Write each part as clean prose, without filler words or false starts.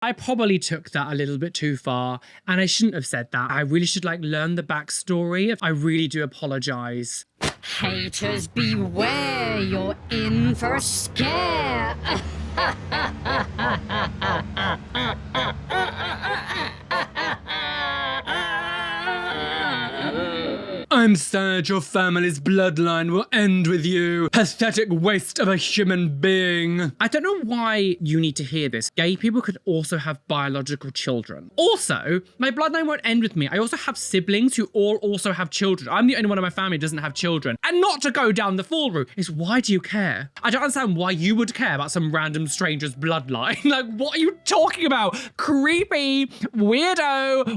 I probably took that a little bit too far, and I shouldn't have said that. I really should like learn the backstory. I really do apologize. Haters beware, you're in for a scare. I'm sad your family's bloodline will end with you. Pathetic waste of a human being. I don't know why you need to hear this. Gay people could also have biological children. Also, my bloodline won't end with me. I also have siblings who all also have children. I'm the only one in my family who doesn't have children. And not to go down the full route is, why do you care? I don't understand why you would care about some random stranger's bloodline. Like, what are you talking about? Creepy, weirdo.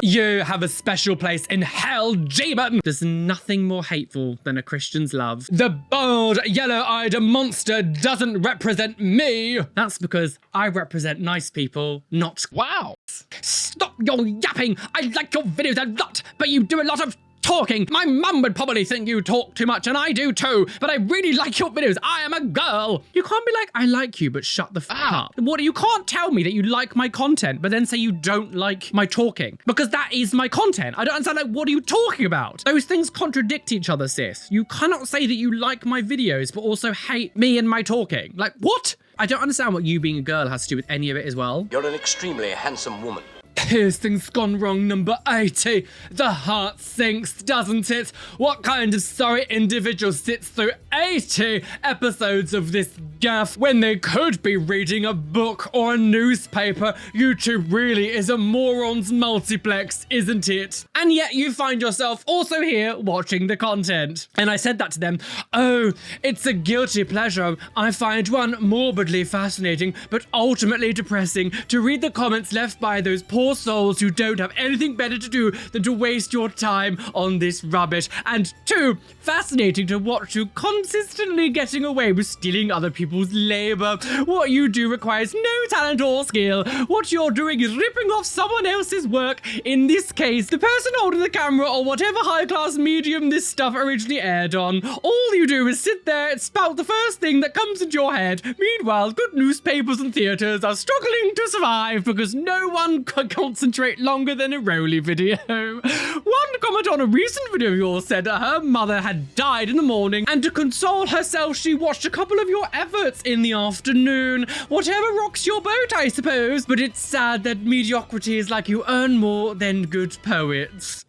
You have a special place in hell, demon. There's nothing more hateful than a Christian's love. The bold, yellow-eyed monster doesn't represent me. That's because I represent nice people, not... Wow. Stop your yapping. I like your videos a lot, but you do a lot of talking. My mum would probably think you talk too much, and I do too, but I really like your videos. I am a girl. You can't be like, I like you, but shut the f up. What? You can't tell me that you like my content, but then say you don't like my talking, because that is my content. I don't understand, like, what are you talking about? Those things contradict each other, sis. You cannot say that you like my videos, but also hate me and my talking. Like, what? I don't understand what you being a girl has to do with any of it as well. You're an extremely handsome woman. Here's things gone wrong, number 80. The heart sinks, doesn't it? What kind of sorry individual sits through 80 episodes of this gaff when they could be reading a book or a newspaper? YouTube really is a moron's multiplex, isn't it? And yet you find yourself also here watching the content. And I said that to them. Oh, it's a guilty pleasure. I find one morbidly fascinating, but ultimately depressing to read the comments left by those poor souls who don't have anything better to do than to waste your time on this rubbish. And 2, fascinating to watch you consistently getting away with stealing other people's labor. What you do requires no talent or skill. What you're doing is ripping off someone else's work, in this case, the person holding the camera or whatever high-class medium this stuff originally aired on. All you do is sit there and spout the first thing that comes into your head. Meanwhile, good newspapers and theatres are struggling to survive because no one can concentrate longer than a Roly video. One comment on a recent video of yours said that her mother had died in the morning, and to console herself, she watched a couple of your efforts in the afternoon. Whatever rocks your boat, I suppose, but it's sad that mediocrity is like you earn more than good poets.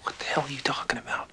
What the hell are you talking about?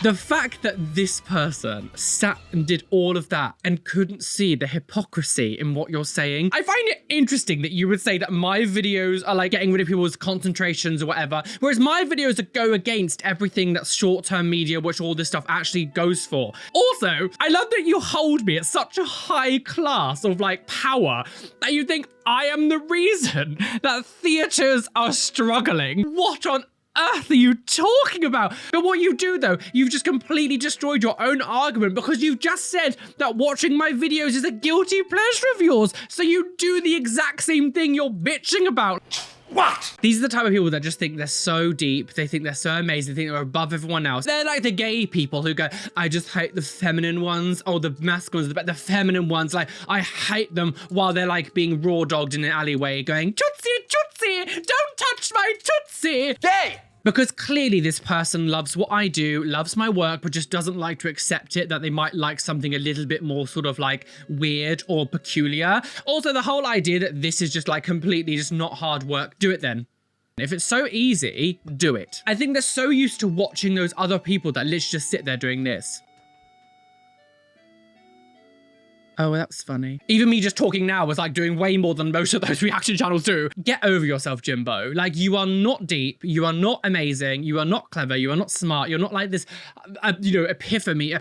The fact that this person sat and did all of that and couldn't see the hypocrisy in what you're saying. I find it interesting that you would say that my videos are like getting rid of people's concentrations or whatever, whereas my videos that go against everything that's short-term media, which all this stuff actually goes for. Also, I love that you hold me at such a high class of like power that you think I am the reason that theatres are struggling. What on earth are you talking about? But what you do though, you've just completely destroyed your own argument because you've just said that watching my videos is a guilty pleasure of yours. So you do the exact same thing you're bitching about. What? These are the type of people that just think they're so deep, they think they're so amazing, they think they're above everyone else. They're like the gay people who go, I just hate the feminine ones, or the masculine ones, but the feminine ones, like, I hate them, while they're like being raw dogged in an alleyway going, Tootsie, Tootsie, don't touch my Tootsie. Gay! Because clearly this person loves what I do, loves my work, but just doesn't like to accept it, that they might like something a little bit more sort of like weird or peculiar. Also, the whole idea that this is just like completely just not hard work, do it then. If it's so easy, do it. I think they're so used to watching those other people that literally just sit there doing this. Oh, that's funny. Even me just talking now was like doing way more than most of those reaction channels do. Get over yourself, Jimbo. Like, you are not deep. You are not amazing. You are not clever. You are not smart. You're not like this, you know, epitome,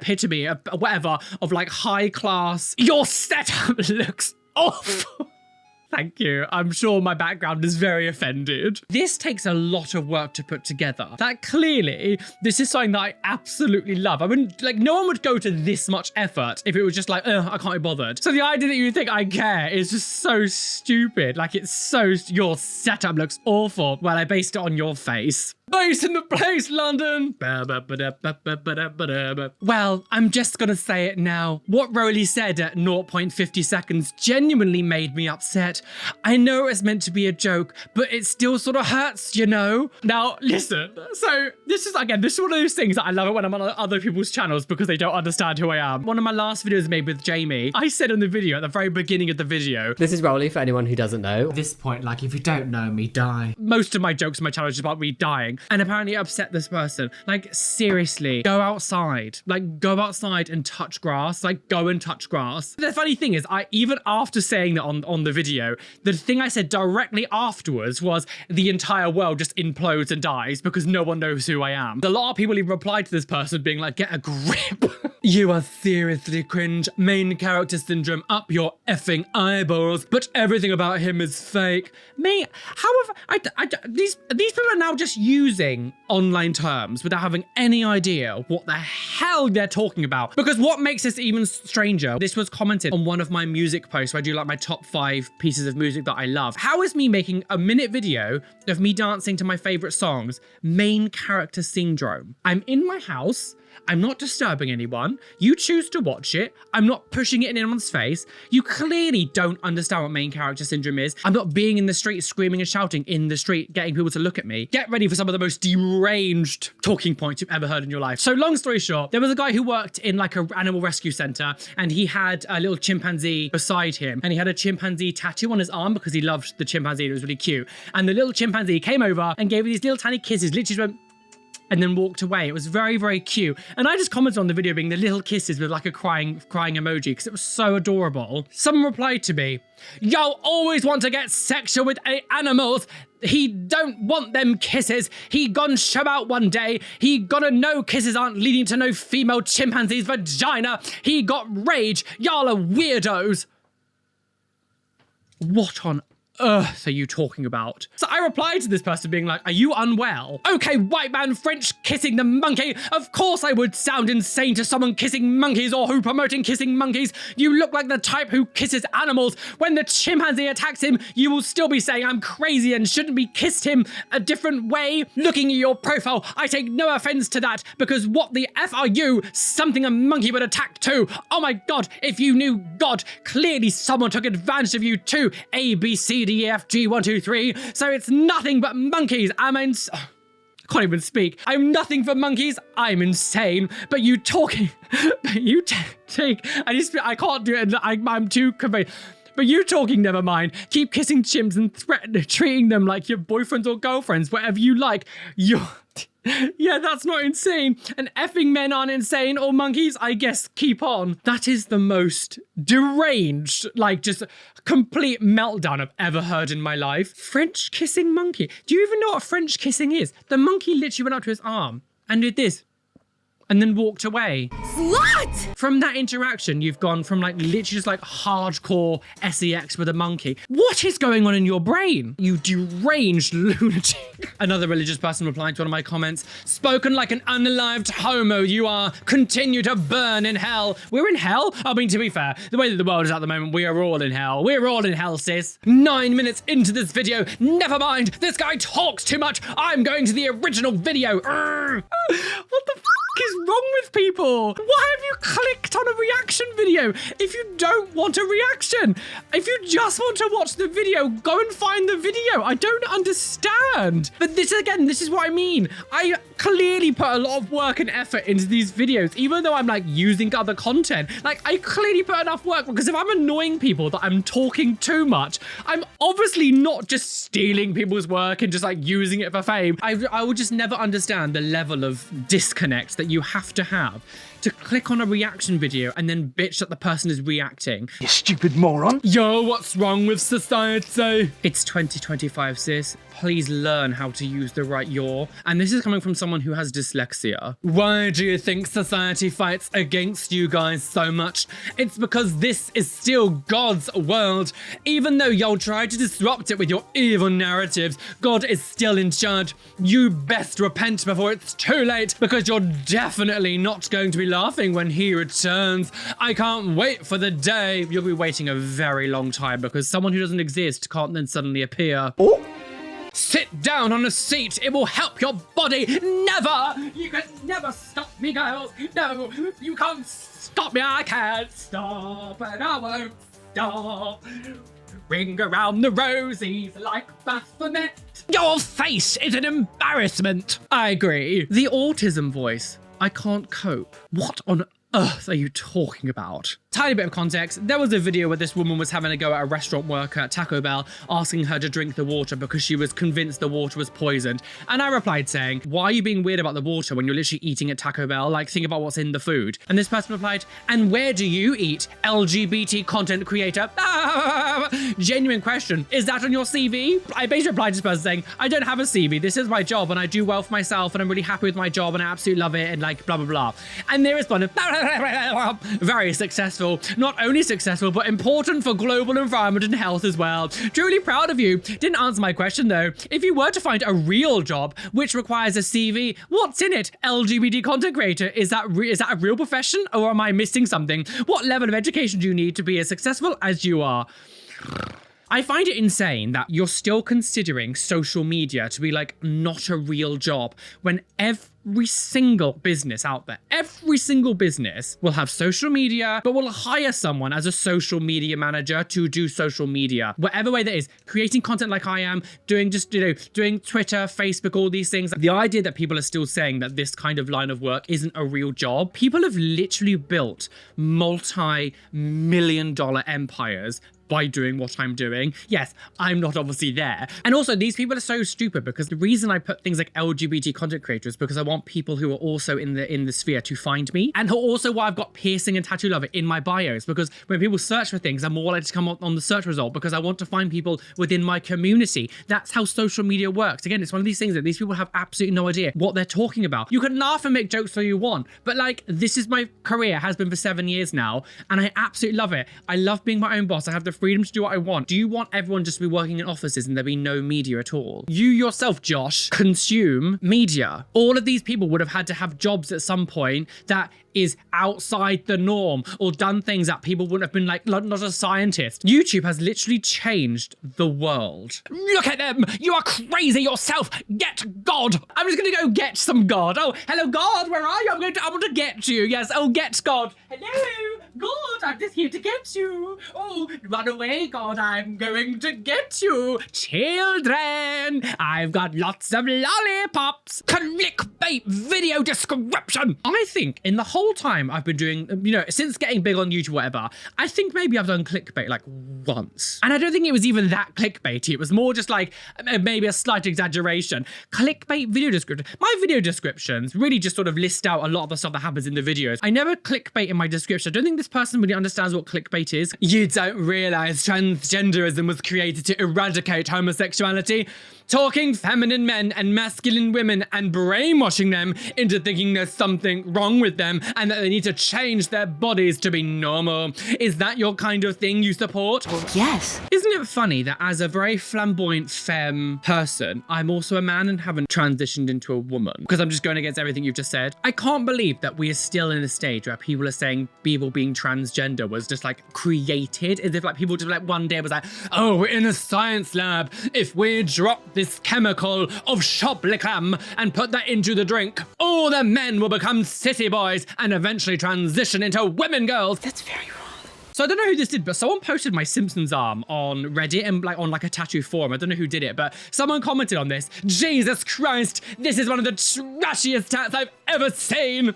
whatever, of like high class. Your setup looks awful. Thank you. I'm sure my background is very offended. This takes a lot of work to put together. That clearly, this is something that I absolutely love. I wouldn't, like, no one would go to this much effort if it was just like, I can't be bothered. So the idea that you think I care is just so stupid. Like, it's so, your setup looks awful. Well, I based it on your face. Base in the place, London. Well, I'm just gonna say it now. What Roly said at 0.50 seconds genuinely made me upset. I know it's meant to be a joke, but it still sort of hurts, you know? Now, listen. So this is one of those things that I love it when I'm on other people's channels because they don't understand who I am. One of my last videos made with Jamie, I said in the video, at the very beginning of the video, This is Roly for anyone who doesn't know. at this point, like, if you don't know me, die. Most of my jokes on my channel is about me dying, and apparently it upset this person. Like, seriously, go outside. Like, go outside and touch grass. Like, go and touch grass. The funny thing is, even after saying that on the video, the thing I said directly afterwards was the entire world just implodes and dies because no one knows who I am. A lot of people even replied to this person being like, get a grip. You are seriously cringe. Main character syndrome up your effing eyeballs, but everything about him is fake. Me, however, these people are now just using online terms without having any idea what the hell they're talking about. Because what makes this even stranger, this was commented on one of my music posts where I do like my top 5 pieces of music that I love. How is me making a minute video of me dancing to my favorite songs main character syndrome? I'm in my house. I'm not disturbing anyone. You choose to watch it. I'm not pushing it in anyone's face. You clearly don't understand what main character syndrome is. I'm not being in the street screaming and shouting in the street, getting people to look at me. Get ready for some of the most deranged talking points you've ever heard in your life. So long story short, there was a guy who worked in like an animal rescue center, and he had a little chimpanzee beside him, and he had a chimpanzee tattoo on his arm because he loved the chimpanzee. It was really cute. And the little chimpanzee came over and gave these little tiny kisses, literally went, and then walked away. It was very, very cute. And I just commented on the video being the little kisses with like a crying emoji because it was so adorable. Someone replied to me, "Y'all always want to get sexual with animals. He don't want them kisses. He gonna show out one day. He gonna know kisses aren't leading to no female chimpanzee's vagina. He got rage. Y'all are weirdos." What on earth are you talking about? So I replied to this person being like, are you unwell? Okay, white man French kissing the monkey. Of course I would sound insane to someone kissing monkeys or who promoting kissing monkeys. You look like the type who kisses animals. When the chimpanzee attacks him, you will still be saying I'm crazy and shouldn't be kissed him a different way. Looking at your profile, I take no offense to that because what the F are you? Something a monkey would attack too. Oh my God, if you knew God, clearly someone took advantage of you too. A, B, C, D, E, F, G, 1, 2, 3. So it's nothing but monkeys. I can't even speak. I'm nothing for monkeys. I'm insane. But you talking, I can't do it. I'm too convinced. But you talking, never mind. Keep kissing chimps and treating them like your boyfriends or girlfriends, whatever you like. Yeah, that's not insane. And effing men aren't insane, or monkeys, I guess, keep on. That is the most deranged, like just complete meltdown I've ever heard in my life. French kissing monkey. Do you even know what French kissing is? The monkey literally went up to his arm and did this. And then walked away. Slut! From that interaction, you've gone from like literally just like hardcore sex with a monkey. What is going on in your brain? You deranged lunatic. Another religious person replied to one of my comments, spoken like an unalived homo you are, continue to burn in hell. We're in hell? I mean, to be fair, the way that the world is at the moment, we are all in hell. We're all in hell, sis. 9 minutes into this video, never mind, this guy talks too much. I'm going to the original video. What the f is wrong with people? Why have you clicked on a reaction video if you don't want a reaction? If you just want to watch the video, go and find the video. I don't understand. But this is what I mean. I clearly put a lot of work and effort into these videos, even though I'm like using other content. Like I clearly put enough work because if I'm annoying people that I'm talking too much, I'm obviously not just stealing people's work and just like using it for fame. I will just never understand the level of disconnect that you have to click on a reaction video and then bitch that the person is reacting. You stupid moron. Yo, what's wrong with society? It's 2025, sis. Please learn how to use the right yaw. And this is coming from someone who has dyslexia. Why do you think society fights against you guys so much? It's because this is still God's world. Even though y'all try to disrupt it with your evil narratives, God is still in charge. You best repent before it's too late, because you're definitely not going to be laughing when he returns. I can't wait for the day. You'll be waiting a very long time because someone who doesn't exist can't then suddenly appear. Oh. Sit sit down on a seat. It will help your body. Never! You can never stop me, girls. No, you can't stop me. I can't stop, and I won't stop. Ring around the rosies like Baphomet. Your face is an embarrassment. I agree. The autism voice. I can't cope. What on earth are you talking about? Tiny bit of context. There was a video where this woman was having a go at a restaurant worker at Taco Bell, asking her to drink the water because she was convinced the water was poisoned. And I replied saying, why are you being weird about the water when you're literally eating at Taco Bell? Like, think about what's in the food. And this person replied, and where do you eat, LGBT content creator? Genuine question. Is that on your CV? I basically replied to this person saying, I don't have a CV. This is my job and I do well for myself and I'm really happy with my job and I absolutely love it and like blah, blah, blah. And they responded, very successful. Not only successful, but important for global environment and health as well. Truly proud of you. Didn't answer my question though. If you were to find a real job which requires a CV, what's in it? LGBT content creator. Is that a real profession or am I missing something? What level of education do you need to be as successful as you are? I find it insane that you're still considering social media to be like not a real job when every single business out there, every single business will have social media, but will hire someone as a social media manager to do social media, whatever way that is, creating content like I am, doing doing Twitter, Facebook, all these things. The idea that people are still saying that this kind of line of work isn't a real job. People have literally built multi-million-dollar empires by doing what I'm doing. Yes, I'm not obviously there. And also these people are so stupid because the reason I put things like LGBT content creators is because I want people who are also in the sphere to find me. And also why I've got piercing and tattoo lover in my bios, because when people search for things, I'm more likely to come on the search result because I want to find people within my community. That's how social media works. Again, it's one of these things that these people have absolutely no idea what they're talking about. You can laugh and make jokes all you want, but like, this is my career, has been for 7 years now, and I absolutely love it. I love being my own boss. I have the freedom to do what I want. Do you want everyone just to be working in offices and there be no media at all? You yourself, Josh, consume media. All of these people would have had to have jobs at some point that is outside the norm or done things that people wouldn't have been like, not a scientist. YouTube has literally changed the world. Look at them. You are crazy yourself. Get God. I'm just going to go get some God. Oh, hello, God. Where are you? I want to get you. Yes. Oh, get God. Hello, God. I'm just here to get you. Oh, run away, God. I'm going to get you. Children, I've got lots of lollipops. Clickbait video description. I think in the whole time I've been doing, since getting big on YouTube, whatever, I think maybe I've done clickbait like once. And I don't think it was even that clickbaity. It was more just like maybe a slight exaggeration. Clickbait video description. My video descriptions really just sort of list out a lot of the stuff that happens in the videos. I never clickbait in my description. I don't think this person really understands what clickbait is. You don't realize transgenderism was created to eradicate homosexuality. Talking feminine men and masculine women and brainwashing them into thinking there's something wrong with them and that they need to change their bodies to be normal. Is that your kind of thing you support? Well, yes. Isn't it funny that as a very flamboyant femme person, I'm also a man and haven't transitioned into a woman? Because I'm just going against everything you've just said. I can't believe that we are still in a stage where people are saying people being transgender was just like created, as if like people just like one day was like, oh, we're in a science lab. If we drop this chemical of shop liquor and put that into the drink, all the men will become city boys and eventually transition into women girls. That's very wrong. So I don't know who this did, but someone posted my Simpsons arm on Reddit and like on like a tattoo forum. I don't know who did it, but someone commented on this. Jesus Christ, this is one of the trashiest tats I've ever seen.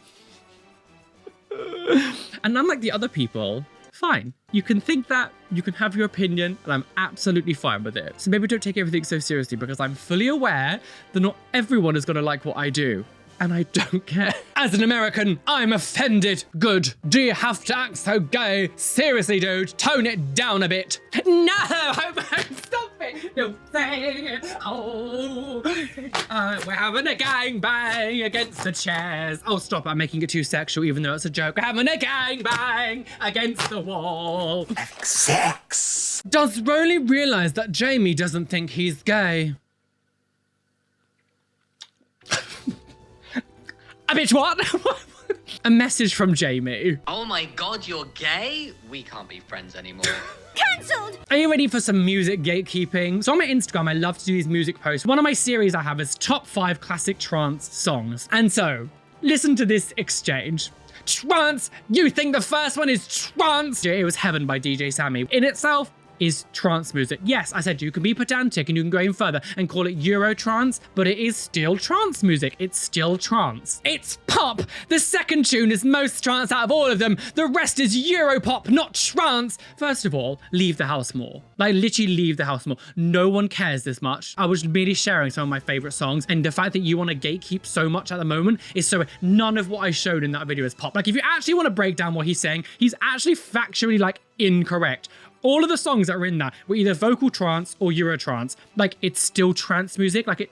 And unlike the other people, fine. You can think that, you can have your opinion, and I'm absolutely fine with it. So maybe don't take everything so seriously because I'm fully aware that not everyone is gonna like what I do. And I don't care. As an American, I'm offended. Good. Do you have to act so gay? Seriously, dude, tone it down a bit. No, stop it. Don't say it. Oh, we're having a gangbang against the chairs. Oh, stop. I'm making it too sexual, even though it's a joke. We're having a gangbang against the wall. Sex. Does Roly realize that Jamie doesn't think he's gay? A bitch what? A message from Jamie. Oh my god, you're gay? We can't be friends anymore. Cancelled! Are you ready for some music gatekeeping? So on my Instagram, I love to do these music posts. One of my series I have is top 5 classic trance songs. And so, listen to this exchange. Trance! You think the first one is trance? It was Heaven by DJ Sammy. In itself, is trance music. Yes, I said you can be pedantic and you can go even further and call it Eurotrance, but it is still trance music. It's still trance. It's pop. The second tune is most trance out of all of them. The rest is Europop, not trance. First of all, leave the house more. Like literally leave the house more. No one cares this much. I was merely sharing some of my favorite songs, and the fact that you want to gatekeep so much at the moment is so none of what I showed in that video is pop. Like if you actually want to break down what he's saying, he's actually factually like incorrect. All of the songs that are in that were either vocal trance or Eurotrance. Like, it's still trance music. Like,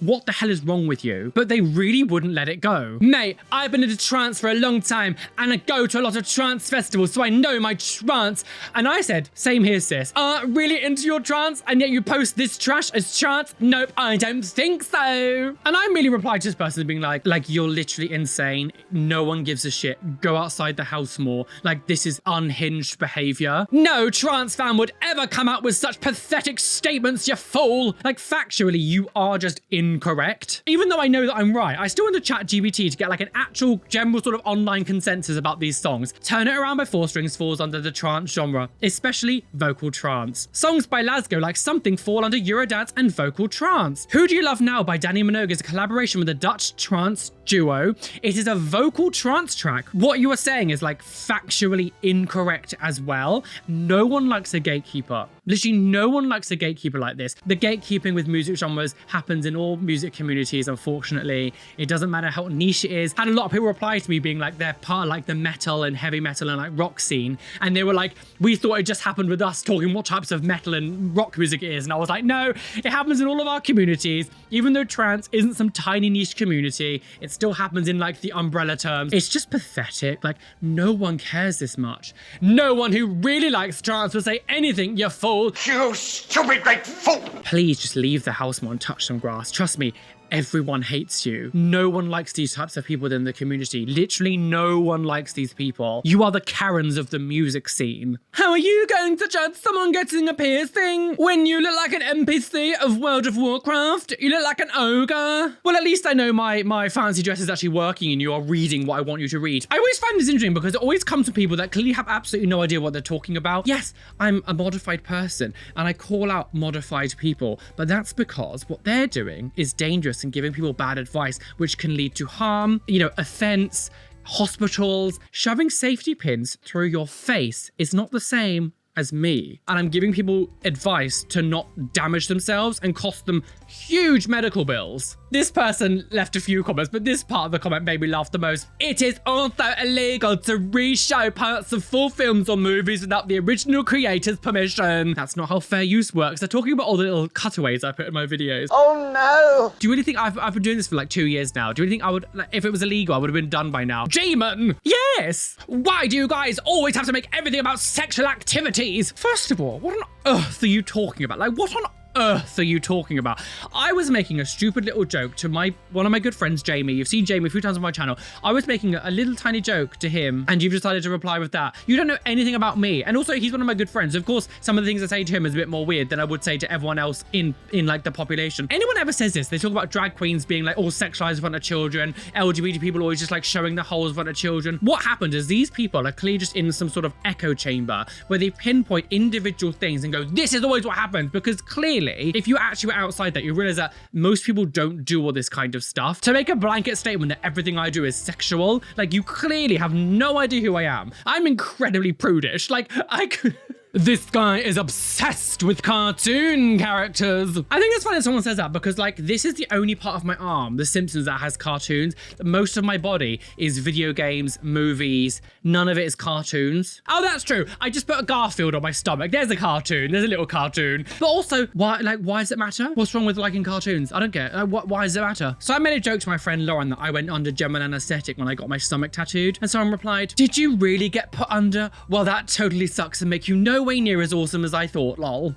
what the hell is wrong with you? But they really wouldn't let it go. Mate, I've been into trance for a long time, and I go to a lot of trance festivals, so I know my trance. And I said, same here, sis. Really into your trance, and yet you post this trash as trance? Nope, I don't think so. And I merely replied to this person being like, you're literally insane. No one gives a shit. Go outside the house more. Like, this is unhinged behavior. No trance fan would ever come out with such pathetic statements, you fool. Like, factually, you are just incorrect. Even though I know that I'm right, I still want to chat GBT to get like an actual general sort of online consensus about these songs. Turn It Around by 4 Strings falls under the trance genre, especially vocal trance. Songs by Lasgo like Something fall under Eurodance and vocal trance. Who Do You Love Now by Danny Minogue is a collaboration with a Dutch trance duo. It is a vocal trance track. What you are saying is like factually incorrect as well. No one likes a gatekeeper. Literally no one likes a gatekeeper like this. The gatekeeping with music genres happens in all music communities, unfortunately. It doesn't matter how niche it is. Had a lot of people reply to me being like they're part of like the metal and heavy metal and like rock scene. And they were like, we thought it just happened with us talking what types of metal and rock music it is. And I was like, no, it happens in all of our communities. Even though trance isn't some tiny niche community, it still happens in like the umbrella terms. It's just pathetic. Like no one cares this much. No one who really likes trance will say anything, you fool. You stupid great fool! Please just leave the house more and touch some grass. Trust me, everyone hates you. No one likes these types of people within the community. Literally no one likes these people. You are the Karens of the music scene. How are you going to judge someone getting a piercing when you look like an NPC of World of Warcraft? You look like an ogre. Well, at least I know my fancy dress is actually working and you are reading what I want you to read. I always find this interesting because it always comes from people that clearly have absolutely no idea what they're talking about. Yes, I'm a modified person and I call out modified people, but that's because what they're doing is dangerous and giving people bad advice, which can lead to harm, offense, hospitals. Shoving safety pins through your face is not the same as me. And I'm giving people advice to not damage themselves and cost them huge medical bills. This person left a few comments, but this part of the comment made me laugh the most. It is also illegal to re-show parts of full films or movies without the original creator's permission. That's not how fair use works. They're talking about all the little cutaways I put in my videos. Oh no! Do you really think I've been doing this for like 2 years now? Do you really think I would, like, if it was illegal, I would have been done by now? Demon! Yes! Why do you guys always have to make everything about sexual activities? First of all, what on earth are you talking about? Like, what on earth are you talking about? I was making a stupid little joke to one of my good friends, Jamie. You've seen Jamie a few times on my channel. I was making a little tiny joke to him and you've decided to reply with that. You don't know anything about me. And also he's one of my good friends. Of course, some of the things I say to him is a bit more weird than I would say to everyone else in like the population. Anyone ever says this, they talk about drag queens being like all sexualized in front of children, LGBT people always just like showing the holes in front of children. What happened is these people are clearly just in some sort of echo chamber where they pinpoint individual things and go, this is always what happens, because clearly if you actually were outside that, you realize that most people don't do all this kind of stuff. To make a blanket statement that everything I do is sexual, like you clearly have no idea who I am. I'm incredibly prudish. Like I could... This guy is obsessed with cartoon characters. I think it's funny that someone says that because like this is the only part of my arm, The Simpsons, that has cartoons. Most of my body is video games, movies. None of it is cartoons. Oh, that's true. I just put a Garfield on my stomach. There's a cartoon. There's a little cartoon. But also, why does it matter? What's wrong with liking cartoons? I don't get it. Why does it matter? So I made a joke to my friend Lauren that I went under general anesthetic when I got my stomach tattooed. And someone replied, did you really get put under? Well, that totally sucks and make you no way near as awesome as I thought, lol.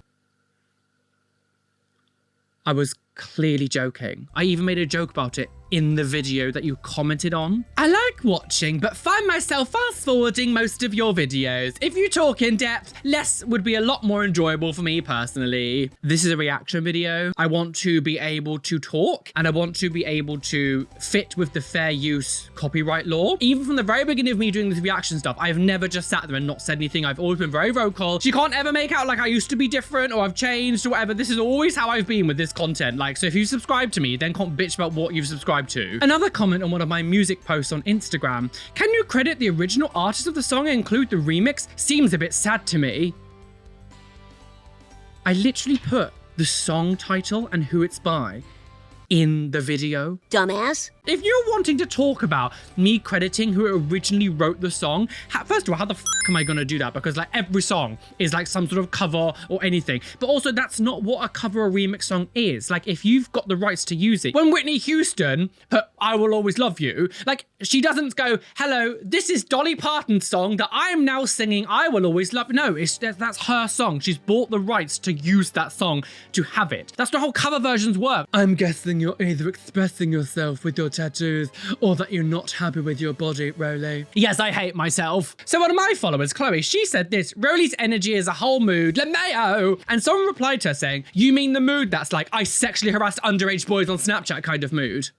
I was clearly joking. I even made a joke about it in the video that you commented on. I like watching, but find myself fast forwarding most of your videos. If you talk in depth, less would be a lot more enjoyable for me personally. This is a reaction video. I want to be able to talk and I want to be able to fit with the fair use copyright law. Even from the very beginning of me doing this reaction stuff, I've never just sat there and not said anything. I've always been very vocal. So you can't ever make out like I used to be different or I've changed or whatever. This is always how I've been with this content. Like, so if you subscribe to me, then can't bitch about what you've subscribed to. Another comment on one of my music posts on Instagram. Can you credit the original artist of the song and include the remix? Seems a bit sad to me. I literally put the song title and who it's by in the video. Dumbass. If you're wanting to talk about me crediting who originally wrote the song, first of all, how the f am I gonna do that? Because like every song is like some sort of cover or anything. But also that's not what a cover or remix song is. Like if you've got the rights to use it. When Whitney Houston put I Will Always Love You, like she doesn't go, hello, this is Dolly Parton's song that I am now singing I Will Always Love You. No, that's her song. She's bought the rights to use that song to have it. That's not how cover versions work. I'm guessing you're either expressing yourself with your tattoos or that you're not happy with your body, Roly. Yes, I hate myself. So one of my followers, Chloe, she said this, Roly's energy is a whole mood, LMAO. And someone replied to her saying, you mean the mood that's like, I sexually harassed underage boys on Snapchat kind of mood?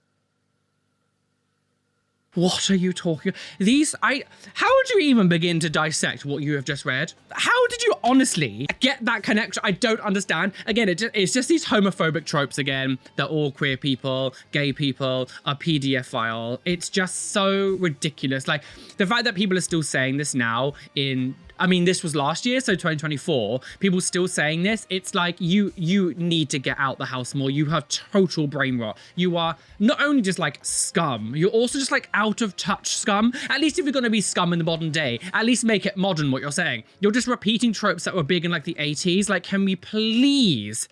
What are you talking? How would you even begin to dissect what you have just read? How did you honestly get that connection? I don't understand. Again, it's just these homophobic tropes again, that all queer people, gay people are PDF. It's just so ridiculous. Like the fact that people are still saying this now I mean, this was last year, so 2024, people still saying this. It's like, you need to get out the house more. You have total brain rot. You are not only just like scum, you're also just like out of touch scum. At least if you're gonna be scum in the modern day, at least make it modern what you're saying. You're just repeating tropes that were big in like the 80s. Like, can we please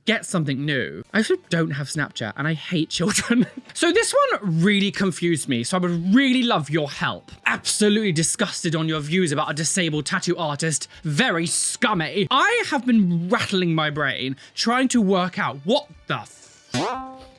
get something new? I also don't have Snapchat and I hate children. So this one really confused me. So I would really love your help. Absolutely disgusted on your views about a disabled tattoo artist. Very scummy. I have been rattling my brain trying to work out what the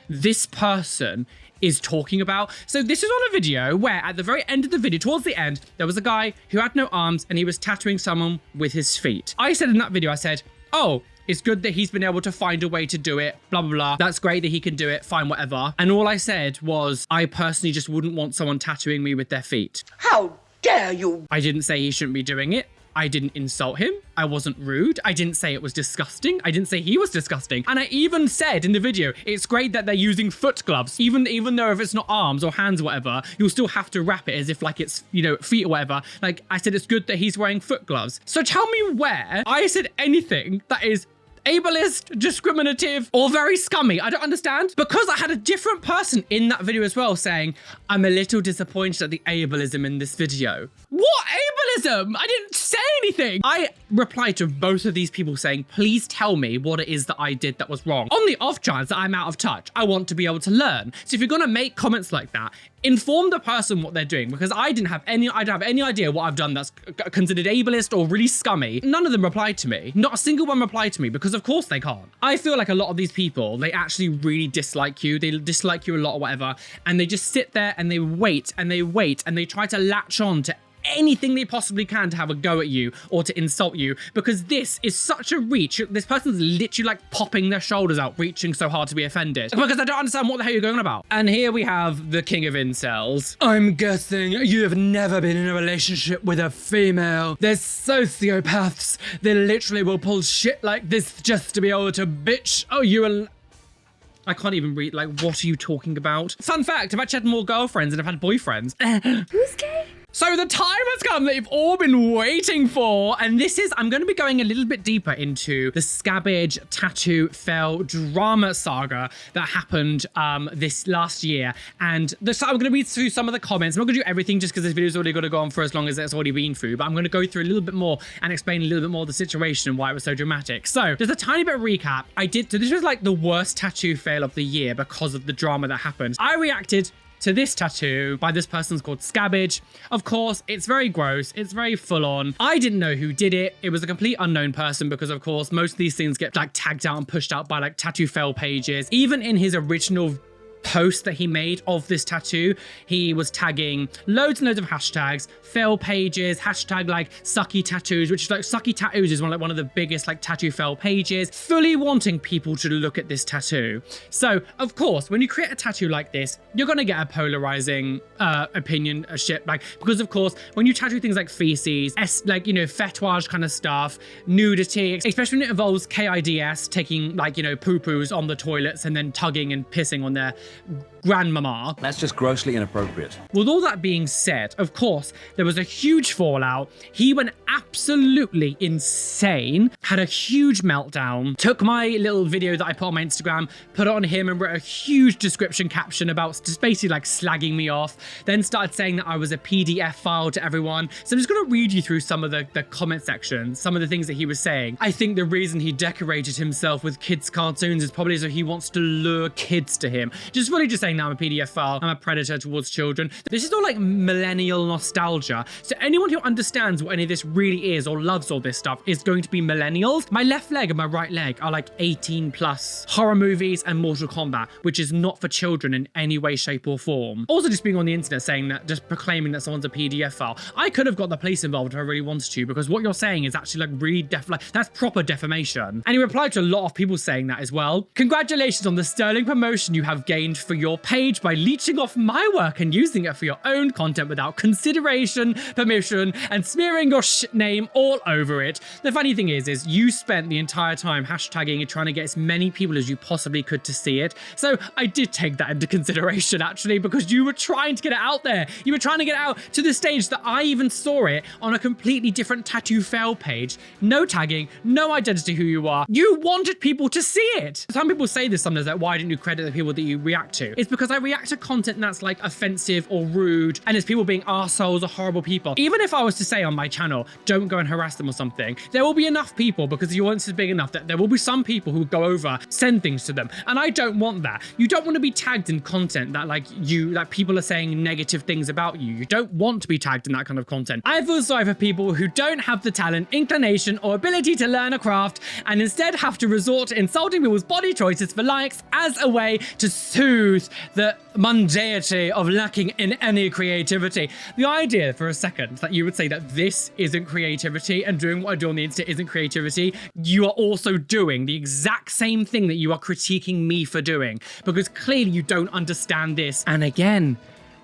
this person is talking about. So this is on a video where at the very end of the video, towards the end, there was a guy who had no arms and he was tattooing someone with his feet. I said in that video, I said, oh, it's good that he's been able to find a way to do it, blah, blah, blah. That's great that he can do it, fine, whatever. And all I said was, I personally just wouldn't want someone tattooing me with their feet. How dare you? I didn't say he shouldn't be doing it. I didn't insult him. I wasn't rude. I didn't say it was disgusting. I didn't say he was disgusting. And I even said in the video, it's great that they're using foot gloves. Even though if it's not arms or hands or whatever, you'll still have to wrap it as if like it's, you know, feet or whatever. Like I said, it's good that he's wearing foot gloves. So tell me where I said anything that is ableist, discriminative, or very scummy. I don't understand. Because I had a different person in that video as well saying, I'm a little disappointed at the ableism in this video. What ableism? I didn't say anything. I replied to both of these people saying, please tell me what it is that I did that was wrong. On the off chance that I'm out of touch, I want to be able to learn. So if you're gonna make comments like that, inform the person what they're doing, because I don't have any idea what I've done that's considered ableist or really scummy. None of them replied to me. Not a single one replied to me, because of course they can't. I feel like a lot of these people, they actually really dislike you. They dislike you a lot or whatever, and they just sit there and they wait and they wait and they try to latch on to anything they possibly can to have a go at you or to insult you, because this is such a reach. This person's literally like popping their shoulders out, reaching so hard to be offended, because I don't understand what the hell you're going on about. And here we have the king of incels. I'm guessing you have never been in a relationship with a female. They're sociopaths. They literally will pull shit like this just to be able to bitch. Oh, I can't even read. Like, what are you talking about? Fun fact, I've actually had more girlfriends than I've had boyfriends. Who's gay? So the time has come that you've all been waiting for, and this is, I'm going to be going a little bit deeper into the scabbage tattoo fail drama saga that happened this last year. And I'm going to read through some of the comments. I'm not going to do everything just because this video's already going to go on for as long as it's already been through, but I'm going to go through a little bit more and explain a little bit more of the situation and why it was so dramatic. So there's a tiny bit of recap. So this was like the worst tattoo fail of the year because of the drama that happened. I reacted to this tattoo by this person's called Scabbit. Of course, it's very gross. It's very full on. I didn't know who did it. It was a complete unknown person because, of course, most of these things get like tagged out and pushed out by like tattoo fail pages. Even in his original post that he made of this tattoo, he was tagging loads and loads of hashtags, fail pages, hashtag like sucky tattoos, which is like sucky tattoos is one of the biggest like tattoo fail pages, fully wanting people to look at this tattoo. So of course, when you create a tattoo like this, you're gonna get a polarizing opinion shit, like, because of course, when you tattoo things like feces, like, you know, fetouage kind of stuff, nudity, especially when it involves KIDS, taking like, you know, poo-poos on the toilets and then tugging and pissing on their grandmama. That's just grossly inappropriate. With all that being said, of course, there was a huge fallout. He went absolutely insane, had a huge meltdown, took my little video that I put on my Instagram, put it on him and wrote a huge description caption about just basically like slagging me off, then started saying that I was a PDF file to everyone. So I'm just going to read you through some of the comment sections, some of the things that he was saying. I think the reason he decorated himself with kids' cartoons is probably so he wants to lure kids to him. Just really just saying that I'm a PDF file, I'm a predator towards children. This is all like millennial nostalgia. So anyone who understands what any of this really is or loves all this stuff is going to be millennials. My left leg and my right leg are like 18 plus horror movies and Mortal Kombat, which is not for children in any way, shape or form. Also just being on the internet saying that, just proclaiming that someone's a PDF file. I could have got the police involved if I really wanted to, because what you're saying is actually like really that's proper defamation. And he replied to a lot of people saying that as well. Congratulations on the sterling promotion you have gained for your page by leeching off my work and using it for your own content without consideration, permission, and smearing your name all over it. The funny thing is you spent the entire time hashtagging and trying to get as many people as you possibly could to see it. So I did take that into consideration actually, because you were trying to get it out there. You were trying to get it out to the stage that I even saw it on a completely different tattoo fail page. No tagging, no identity who you are. You wanted people to see it. Some people say this sometimes, like, why didn't you credit the people that you react to? It's because I react to content that's like offensive or rude, and it's people being arseholes or horrible people. Even if I was to say on my channel, don't go and harass them or something, there will be enough people, because your audience is big enough, that there will be some people who go over, send things to them. And I don't want that. You don't want to be tagged in content that like people are saying negative things about you. You don't want to be tagged in that kind of content. I feel sorry for people who don't have the talent, inclination, or ability to learn a craft, and instead have to resort to insulting people's body choices for likes as a way to soothe the mundanity of lacking in any creativity. The idea for a second that you would say that this isn't creativity and doing what I do on the internet isn't creativity, you are also doing the exact same thing that you are critiquing me for doing, because clearly you don't understand this. And again,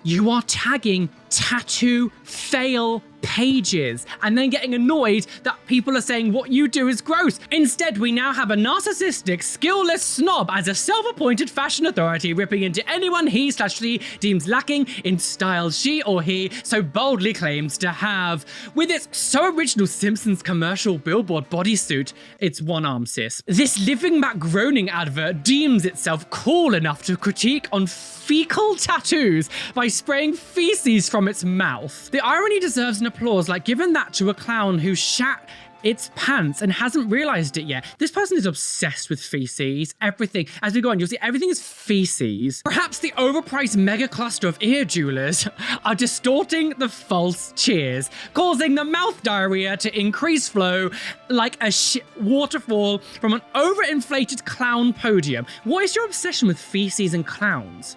you are tagging tattoo fail pages and then getting annoyed that people are saying what you do is gross. Instead, we now have a narcissistic, skillless snob as a self-appointed fashion authority ripping into anyone he/she deems lacking in style she or he so boldly claims to have. With its so original Simpsons commercial billboard bodysuit, it's one arm sis. This living back groaning advert deems itself cool enough to critique on fecal tattoos by spraying feces from its mouth. The irony deserves an applause, like giving that to a clown who shat its pants and hasn't realized it yet. This person is obsessed with feces. Everything, as we go on, you'll see everything is feces. Perhaps the overpriced mega cluster of ear jewelers are distorting the false cheers, causing the mouth diarrhea to increase flow like a waterfall from an overinflated clown podium. What is your obsession with feces and clowns?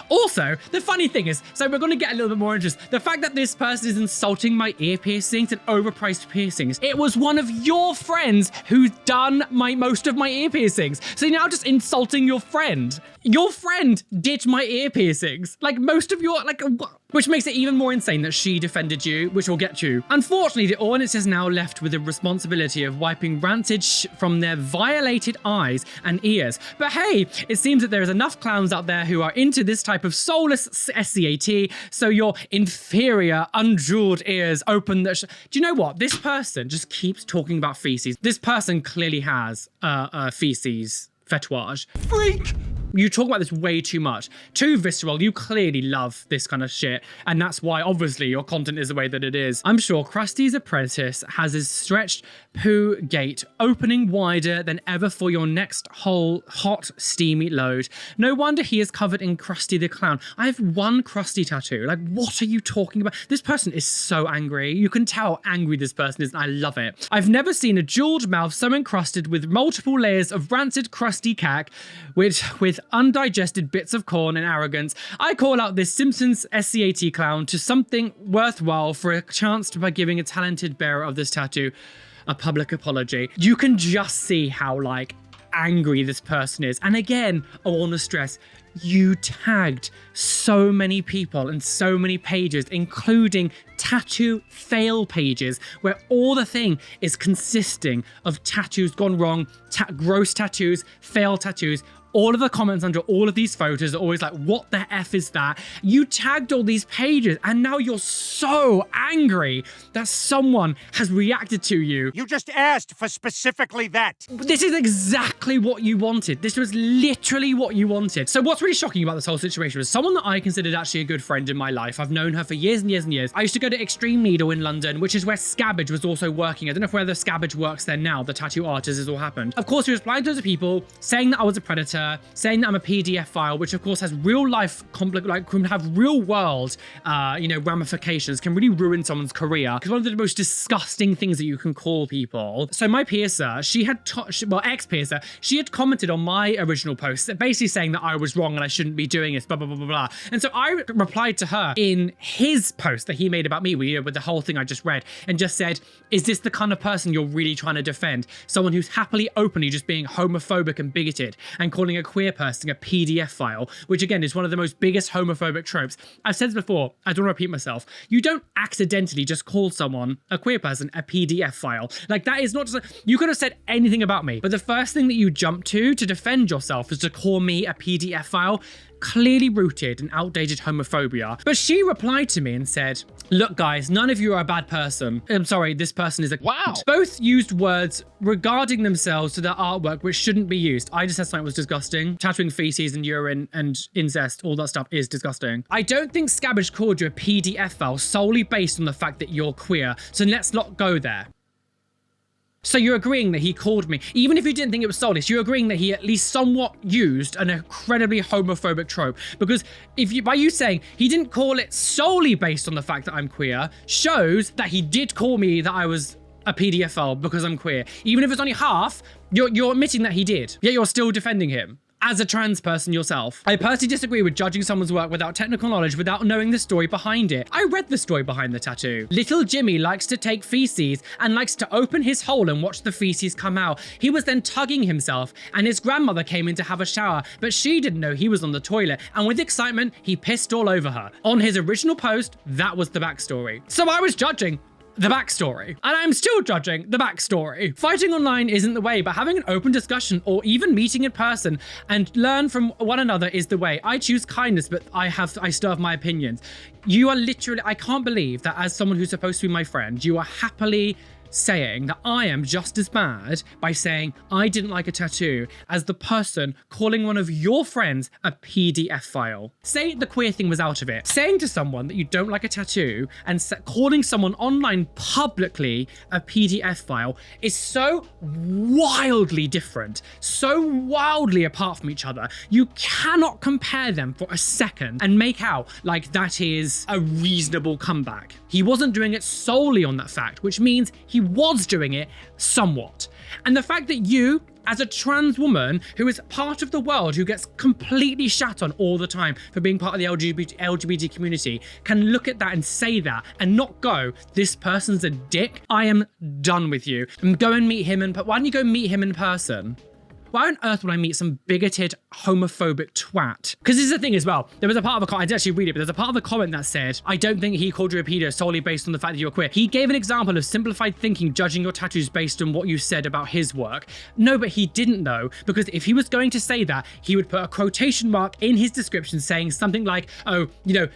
Also, the funny thing is, so we're going to get a little bit more into the fact that this person is insulting my ear piercings and overpriced piercings. It was one of your friends who's done most of my ear piercings. So you're now just insulting your friend. Your friend did my ear piercings. Like most of your, like, which makes it even more insane that she defended you, which we'll get to. Unfortunately, the audience is now left with the responsibility of wiping rancid from their violated eyes and ears. But hey, it seems that there is enough clowns out there who are into this type of soulless SCAT, so your inferior, unjeweled ears open the... Do you know what? This person just keeps talking about feces. This person clearly has feces fetouage. Freak! You talk about this way too much. Too visceral. You clearly love this kind of shit. And that's why, obviously, your content is the way that it is. I'm sure Krusty's apprentice has his stretched poo gate opening wider than ever for your next whole hot, steamy load. No wonder he is covered in Krusty the Clown. I have one Krusty tattoo. Like, what are you talking about? This person is so angry. You can tell how angry this person is, and I love it. I've never seen a jeweled mouth so encrusted with multiple layers of rancid, crusty cack with undigested bits of corn and arrogance. I call out this Simpsons SCAT clown to something worthwhile for a chance by giving a talented bearer of this tattoo a public apology. You can just see how, like, angry this person is. And again, I want to stress, you tagged so many people and so many pages, including tattoo fail pages, where all the thing is consisting of tattoos gone wrong, gross tattoos, failed tattoos. All of the comments under all of these photos are always like, what the F is that? You tagged all these pages and now you're so angry that someone has reacted to you. You just asked for specifically that. This is exactly what you wanted. This was literally what you wanted. So what's really shocking about this whole situation was someone that I considered actually a good friend in my life. I've known her for years and years and years. I used to go to Extreme Needle in London, which is where Scabbage was also working. I don't know if whether Scabbage works there now, the tattoo artist, has all happened. Of course, he was replying to those people, saying that I was a predator, saying that I'm a PDF file, which of course has real life can have real world, ramifications, can really ruin someone's career. Because one of the most disgusting things that you can call people. So my piercer, ex-piercer, she had commented on my original post, basically saying that I was wrong and I shouldn't be doing this, blah, blah, blah, blah, blah. And so I replied to her in his post that he made about me, with the whole thing I just read, and just said, is this the kind of person you're really trying to defend? Someone who's happily, openly just being homophobic and bigoted and calling a queer person a PDF file, which again is one of the most biggest homophobic tropes. I've said this before, I don't want to repeat myself. You don't accidentally just call someone, a queer person, a PDF file. Like, that is not just you could have said anything about me, but the first thing that you jump to defend yourself is to call me a PDF file. Clearly rooted in outdated homophobia. But she replied to me and said, look guys, none of you are a bad person. I'm sorry, this person is a Wow. Both used words regarding themselves to their artwork which shouldn't be used. I just said something was disgusting. Tattooing feces and urine and incest, all that stuff is disgusting. I don't think Scabbage called you a PDF file solely based on the fact that you're queer, so let's not go there. So you're agreeing that he called me, even if you didn't think it was soulless, you're agreeing that he at least somewhat used an incredibly homophobic trope. Because by you saying he didn't call it solely based on the fact that I'm queer, shows that he did call me that I was a PDF file because I'm queer. Even if it's only half, you're admitting that he did, yet you're still defending him. As a trans person yourself. I personally disagree with judging someone's work without technical knowledge, without knowing the story behind it. I read the story behind the tattoo. Little Jimmy likes to take feces and likes to open his hole and watch the feces come out. He was then tugging himself and his grandmother came in to have a shower, but she didn't know he was on the toilet, and with excitement, he pissed all over her. On his original post, that was the backstory. So I was judging the backstory. And I'm still judging the backstory. Fighting online isn't the way, but having an open discussion or even meeting in person and learn from one another is the way. I choose kindness, but I still have my opinions. You are literally, I can't believe that as someone who's supposed to be my friend, you are happily saying that I am just as bad by saying I didn't like a tattoo as the person calling one of your friends a PDF file. Say the queer thing was out of it. Saying to someone that you don't like a tattoo and calling someone online publicly a PDF file is so wildly different, so wildly apart from each other. You cannot compare them for a second and make out like that is a reasonable comeback. He wasn't doing it solely on that fact, which means he was doing it somewhat. And the fact that you, as a trans woman who is part of the world who gets completely shat on all the time for being part of the LGBT community, can look at that and say that and not go, this person's a dick. I am done with you. And go and meet him why don't you go meet him in person? Why on earth would I meet some bigoted, homophobic twat? Because this is the thing as well. There was a part of a comment, I didn't actually read it, but there's a part of the comment that said, I don't think he called you a pedo solely based on the fact that you're queer. He gave an example of simplified thinking, judging your tattoos based on what you said about his work. No, but he didn't know, because if he was going to say that, he would put a quotation mark in his description saying something like, oh,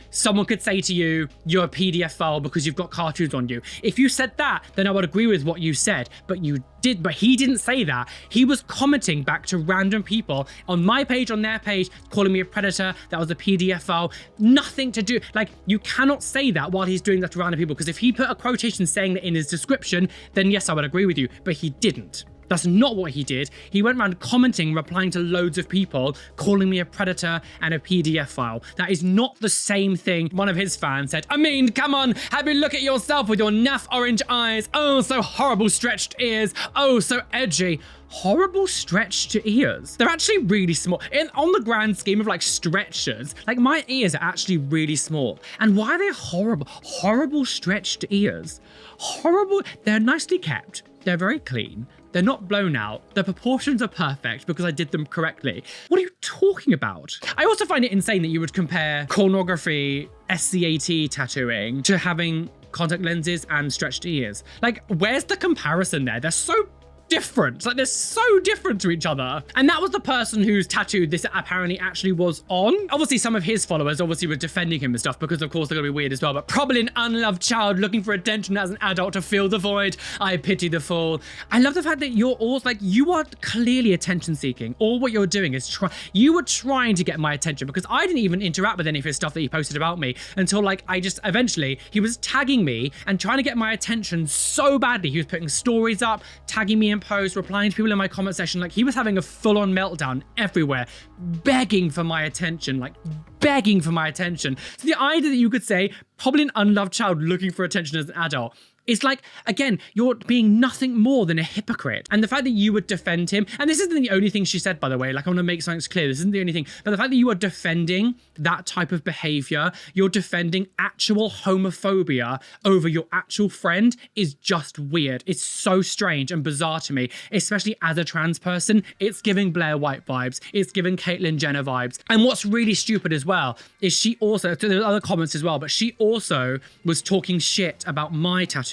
someone could say to you, you're a PDF file because you've got cartoons on you. If you said that, then I would agree with what you said, but you but he didn't say that. He was commenting back to random people on my page, on their page, calling me a predator. That was a PDF file. Nothing to do, like, you cannot say that while he's doing that to random people, because if he put a quotation saying that in his description, then yes, I would agree with you, but he didn't. That's not what he did. He went around commenting, replying to loads of people, calling me a predator and a PDF file. That is not the same thing. One of his fans said, I mean, come on, have a look at yourself with your naff orange eyes. Oh, so horrible stretched ears. Oh, so edgy. Horrible stretched ears. They're actually really small. On the grand scheme of like stretchers, like my ears are actually really small. And why are they horrible? Horrible stretched ears. Horrible. They're nicely kept. They're very clean. They're not blown out. The proportions are perfect because I did them correctly. What are you talking about? I also find it insane that you would compare pornography, SCAT tattooing to having contact lenses and stretched ears. Like, where's the comparison there? They're so different. Like, they're so different to each other. And that was the person whose tattoo this apparently actually was on. Obviously, some of his followers obviously were defending him and stuff because, of course, they're gonna be weird as well. But probably an unloved child looking for attention as an adult to fill the void. I pity the fool. I love the fact that you're all like, you are clearly attention seeking. All what you're doing is you were trying to get my attention, because I didn't even interact with any of his stuff that he posted about me until like eventually he was tagging me and trying to get my attention so badly. He was putting stories up, tagging me in posts, replying to people in my comment section. Like, he was having a full-on meltdown everywhere, begging for my attention, like begging for my attention. So the idea that you could say probably an unloved child looking for attention as an adult, it's like, again, you're being nothing more than a hypocrite. And the fact that you would defend him, and this isn't the only thing she said, by the way, like, I want to make something clear, this isn't the only thing, but the fact that you are defending that type of behavior, you're defending actual homophobia over your actual friend, is just weird. It's so strange and bizarre to me, especially as a trans person. It's giving Blair White vibes. It's giving Caitlyn Jenner vibes. And what's really stupid as well is she also, there's other comments as well, but she also was talking shit about my tattoos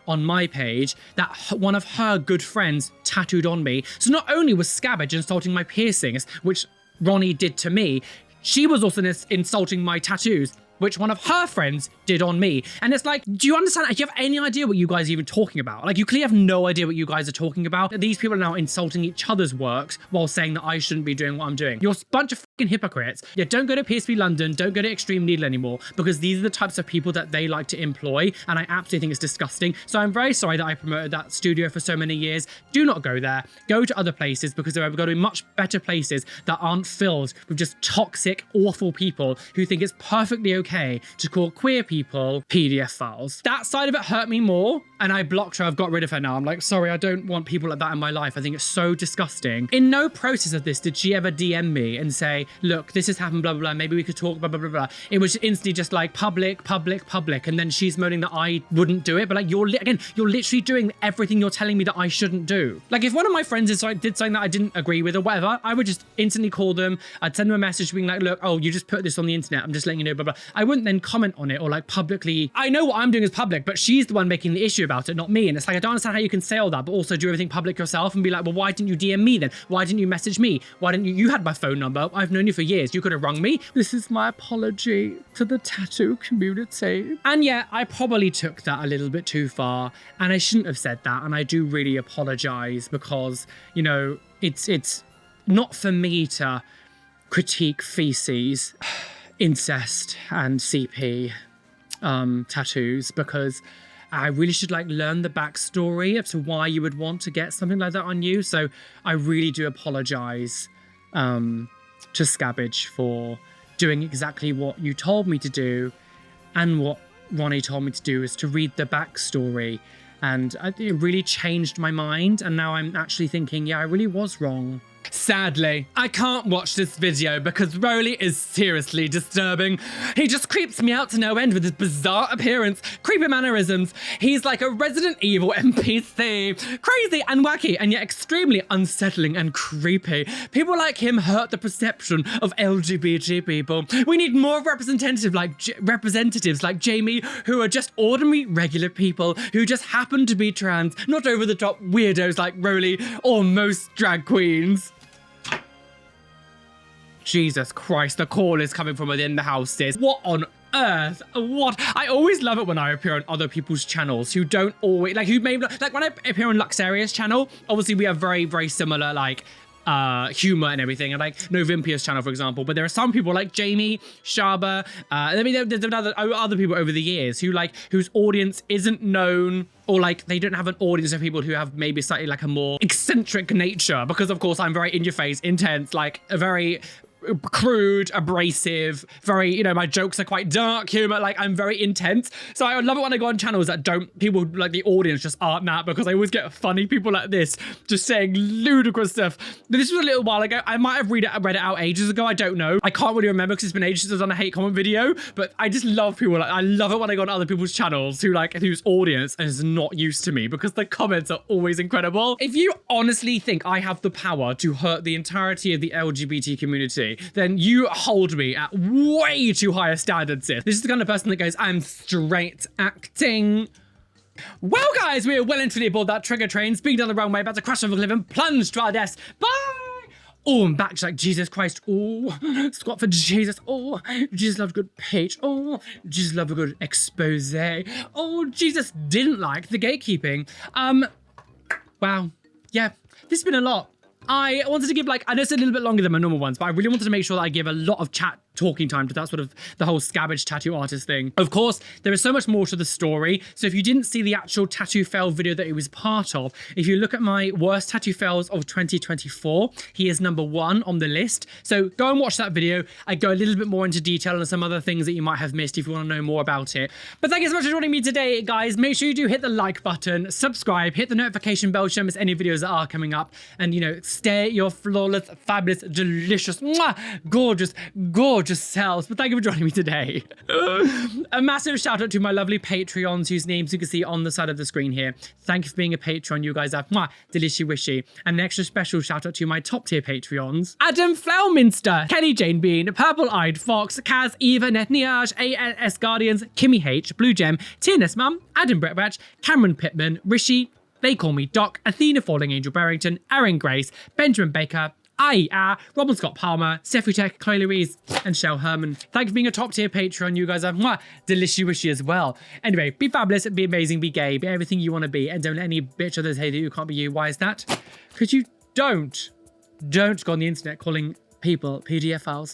on my page that one of her good friends tattooed on me. So not only was Scabbage insulting my piercings, which Ronnie did to me, she was also insulting my tattoos, which one of her friends did on me. And it's like, do you understand? Do you have any idea what you guys are even talking about? Like, you clearly have no idea what you guys are talking about. These people are now insulting each other's works while saying that I shouldn't be doing what I'm doing. You're a bunch of fucking hypocrites. Yeah, don't go to PSV London, don't go to Extreme Needle anymore, because these are the types of people that they like to employ, and I absolutely think it's disgusting. So I'm very sorry that I promoted that studio for so many years. Do not go there. Go to other places, because there are going to be much better places that aren't filled with just toxic, awful people who think it's perfectly okay to call queer people PDF files. That side of it hurt me more, and I blocked her. I've got rid of her now. I'm like, sorry, I don't want people like that in my life. I think it's so disgusting. In no process of this did she ever DM me and say, look, this has happened, blah, blah, blah. Maybe we could talk, blah, blah, blah, blah. It was instantly just like public, public, public. And then she's moaning that I wouldn't do it. But like, you're literally doing everything you're telling me that I shouldn't do. Like, if one of my friends did something that I didn't agree with or whatever, I would just instantly call them. I'd send them a message being like, look, oh, you just put this on the internet. I'm just letting you know, blah, blah. I wouldn't then comment on it or like publicly. I know what I'm doing is public, but she's the one making the issue about it, not me. And it's like, I don't understand how you can say all that, but also do everything public yourself and be like, well, why didn't you DM me then? Why didn't you message me? Why didn't you had my phone number. I've known you for years. You could have rung me. This is my apology to the tattoo community. And yeah, I probably took that a little bit too far, and I shouldn't have said that. And I do really apologize, because, you know, it's not for me to critique feces, incest and CP tattoos, because I really should like learn the backstory as to why you would want to get something like that on you. So I really do apologize to Scabbage for doing exactly what you told me to do, and what Ronnie told me to do is to read the backstory. And it really changed my mind, and now I'm actually thinking, yeah, I really was wrong. Sadly, I can't watch this video because Roly is seriously disturbing. He just creeps me out to no end with his bizarre appearance, creepy mannerisms. He's like a Resident Evil NPC. Crazy and wacky, and yet extremely unsettling and creepy. People like him hurt the perception of LGBT people. We need more representatives like Jamie, who are just ordinary, regular people who just happen to be trans, not over-the-top weirdos like Roly or most drag queens. Jesus Christ, the call is coming from within the house, sis. What on earth? What? I always love it when I appear on other people's channels who don't always, like, who maybe, like when I appear on Luxaria's channel, obviously we have very, very similar, like, humor and everything, and like Novimpia's channel, for example, but there are some people like Jamie, Shaba, I mean, there's other people over the years who like, whose audience isn't known, or like they don't have an audience of people who have maybe slightly like a more eccentric nature, because of course I'm very in your face, intense, like a very crude, abrasive, very, you know, my jokes are quite dark humor, like I'm very intense. So I love it when I go on channels that don't, people like the audience just aren't that, because I always get funny people like this just saying ludicrous stuff. This was a little while ago. I might have read it out ages ago. I don't know. I can't really remember because it's been ages since I've done a hate comment video, but I just love people like, I love it when I go on other people's channels who like, whose audience is not used to me, because the comments are always incredible. If you honestly think I have the power to hurt the entirety of the LGBT community, then you hold me at way too high a standard, sis. This is the kind of person that goes, I'm straight acting. Well, guys, we are well and truly aboard that trigger train, speeding down the runway, about to crash over the cliff and plunge to our deaths. Bye! Oh, I'm back to like Jesus Christ. Oh, squat for Jesus. Oh, Jesus loved a good page. Oh, Jesus loved a good expose. Oh, Jesus didn't like the gatekeeping. Wow. Yeah, this has been a lot. I wanted to give, like, I know it's a little bit longer than my normal ones, but I really wanted to make sure that I give a lot of chat talking time to that sort of the whole scabbage tattoo artist thing. Of course, there is so much more to the story. So if you didn't see the actual tattoo fail video that it was part of, if you look at my worst tattoo fails of 2024, he is #1 on the list. So go and watch that video. I go a little bit more into detail on some other things that you might have missed if you want to know more about it. But thank you so much for joining me today, guys. Make sure you do hit the like button, subscribe, hit the notification bell to show miss any videos that are coming up, and, you know, stay your flawless, fabulous, delicious, mwah, gorgeous, gorgeous selves. But thank you for joining me today. A massive shout out to my lovely Patreons, whose names you can see on the side of the screen here. Thank you for being a Patreon. You guys are mwah, delishy wishy. And an extra special shout out to my top tier Patreons: Adam Flowminster, Kenny Jane Bean, Purple Eyed Fox, Kaz, Eva, Netniage, AS Guardians, Kimmy H, Blue Gem, Tiernes Mum, Adam Bretbatch, Cameron Pittman, Rishi, They Call Me Doc, Athena Falling Angel Barrington, Erin Grace, Benjamin Baker, Robin Scott Palmer, Steffi Tech, Chloe Louise, and Shell Herman. Thank you for being a top tier Patreon. You guys are mwah, delishy wishy as well. Anyway, be fabulous, be amazing, be gay, be everything you want to be, and don't let any bitch others say that you can't be you. Why is that? Because you don't go on the internet calling people PDF files.